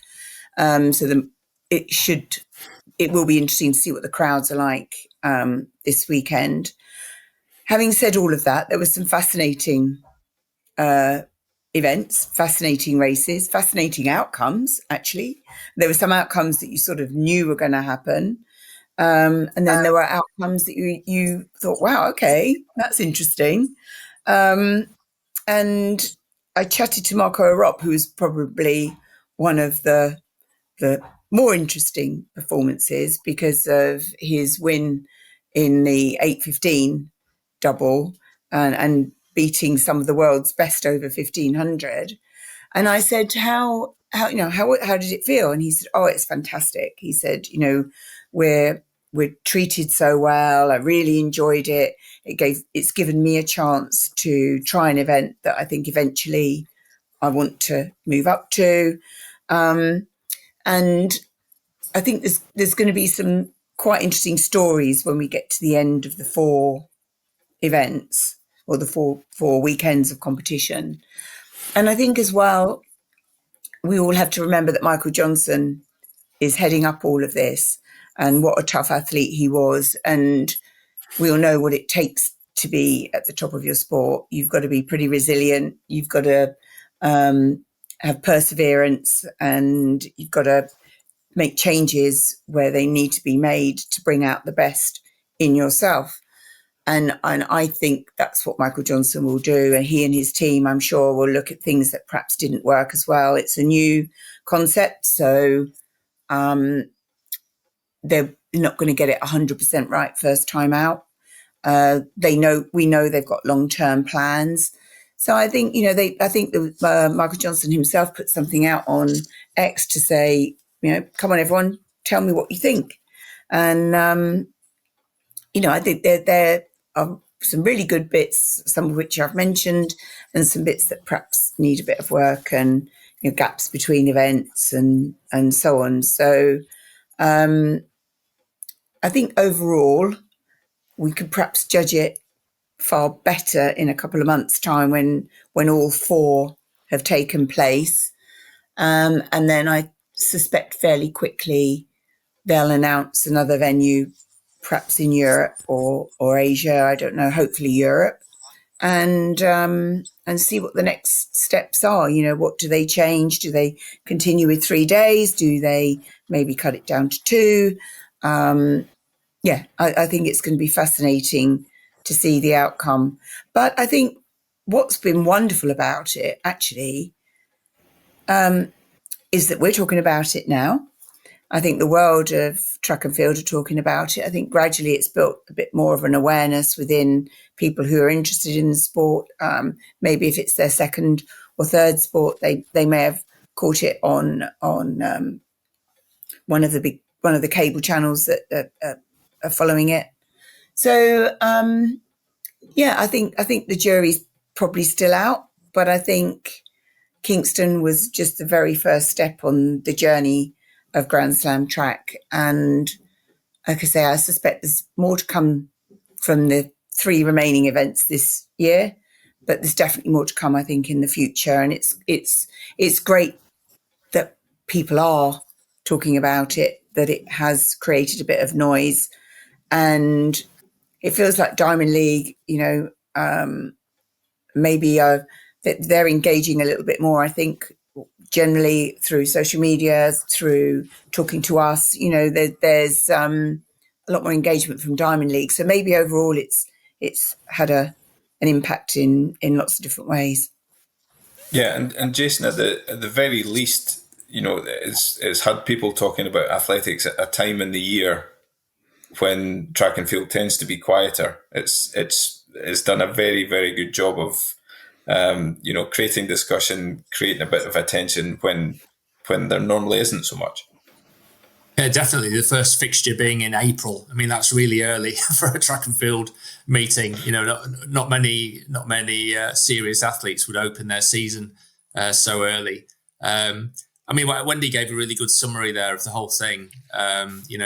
It will be interesting to see what the crowds are like this weekend. Having said all of that, there were some fascinating events, fascinating races, fascinating outcomes, actually. There were some outcomes that you sort of knew were going to happen. And then there were outcomes that you thought, wow, okay, that's interesting. And I chatted to Marco Arop, who was probably one of the more interesting performances because of his win in the 8:15 double and beating some of the world's best over 1500. And I said, how did it feel? And he said, oh, it's fantastic. He said, we're treated so well. I really enjoyed it. It's given me a chance to try an event that I think eventually I want to move up to. And I think there's going to be some quite interesting stories when we get to the end of the 4 events or the four weekends of competition. And I think as well, we all have to remember that Michael Johnson is heading up all of this, and what a tough athlete he was. And we all know what it takes to be at the top of your sport. You've got to be pretty resilient. You've got to have perseverance, and you've got to make changes where they need to be made to bring out the best in yourself. And I think that's what Michael Johnson will do. And he and his team, I'm sure, will look at things that perhaps didn't work as well. It's a new concept, so they're not going to get it 100% right first time out. We know they've got long-term plans. So I think, Michael Johnson himself put something out on X to say, come on, everyone, tell me what you think. And, I think there are some really good bits, some of which I've mentioned, and some bits that perhaps need a bit of work, and gaps between events and so on. So I think overall we could perhaps judge it far better in a couple of months' time when all 4 have taken place. And then I suspect fairly quickly they'll announce another venue, perhaps in Europe or Asia, I don't know, hopefully Europe, and see what the next steps are. What do they change? Do they continue with 3 days? Do they maybe cut it down to 2? I think it's going to be fascinating to see the outcome. But I think what's been wonderful about it, actually, is that we're talking about it now. I think the world of track and field are talking about it. I think gradually it's built a bit more of an awareness within people who are interested in the sport. Maybe if it's their second or third sport, they may have caught it on one of the cable channels that are following it. So, I think the jury's probably still out, but I think Kingston was just the very first step on the journey of Grand Slam track. And like I say, I suspect there's more to come from the 3 remaining events this year, but there's definitely more to come, I think, in the future. And it's great that people are talking about it, that it has created a bit of noise. And it feels like Diamond League, maybe that they're engaging a little bit more, I think, generally through social media, through talking to us. There's a lot more engagement from Diamond League. So maybe overall it's had an impact in lots of different ways.
Yeah, and Jason, at the very least, it's had people talking about athletics at a time in the year when track and field tends to be quieter. It's done a very, very good job of creating discussion, creating a bit of attention when there normally isn't so much.
Yeah, definitely. The first fixture being in April. I mean, that's really early for a track and field meeting. Not many serious athletes would open their season so early. Wendy gave a really good summary there of the whole thing.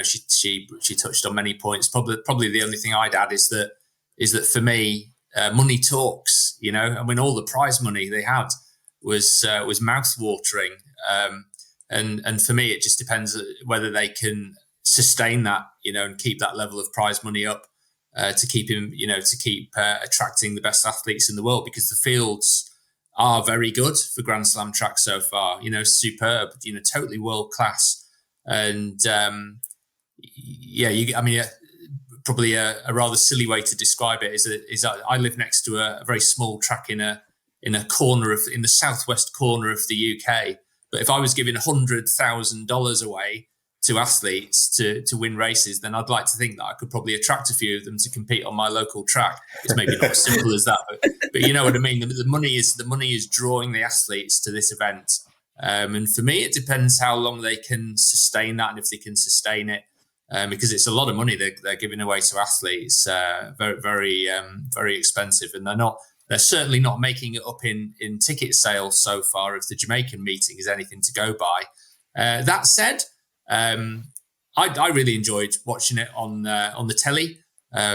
She touched on many points. Probably the only thing I'd add is that for me, money talks. All the prize money they had was mouth-watering. And for me, it just depends whether they can sustain that, and keep that level of prize money up to keep attracting the best athletes in the world, because the fields are very good for Grand Slam track so far. Superb, totally world class. And probably a rather silly way to describe it is that I live next to a very small track in a corner in the southwest corner of the UK. But if I was giving $100,000 away to athletes to win races, then I'd like to think that I could probably attract a few of them to compete on my local track. It's maybe not as simple as that, but you know what I mean. The money is drawing the athletes to this event, and for me, it depends how long they can sustain that, and if they can sustain it, because it's a lot of money they're giving away to athletes. Very, very, very expensive, and they're certainly not making it up in ticket sales so far, if the Jamaican meeting is anything to go by. That said, I really enjoyed watching it on the telly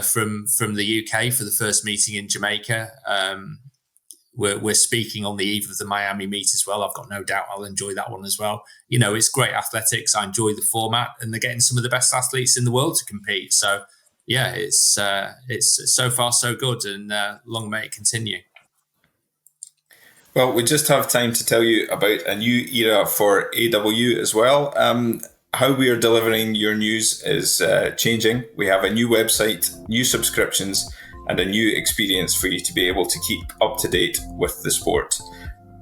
from the UK for the first meeting in Jamaica. We're speaking on the eve of the Miami meet as well. I've got no doubt I'll enjoy that one as well. It's great athletics. I enjoy the format, and they're getting some of the best athletes in the world to compete. So yeah, it's so far so good, and long may it continue.
Well, we just have time to tell you about a new era for AW as well. How we are delivering your news is changing. We have a new website, new subscriptions, and a new experience for you to be able to keep up to date with the sport.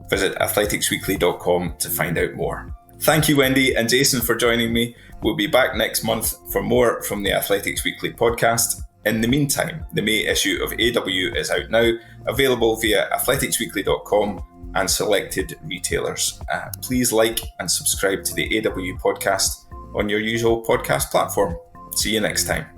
Visit athleticsweekly.com to find out more. Thank you, Wendy and Jason, for joining me. We'll be back next month for more from the Athletics Weekly podcast. In the meantime, the May issue of AW is out now, available via athleticsweekly.com and selected retailers. Please like and subscribe to the AW podcast on your usual podcast platform. See you next time.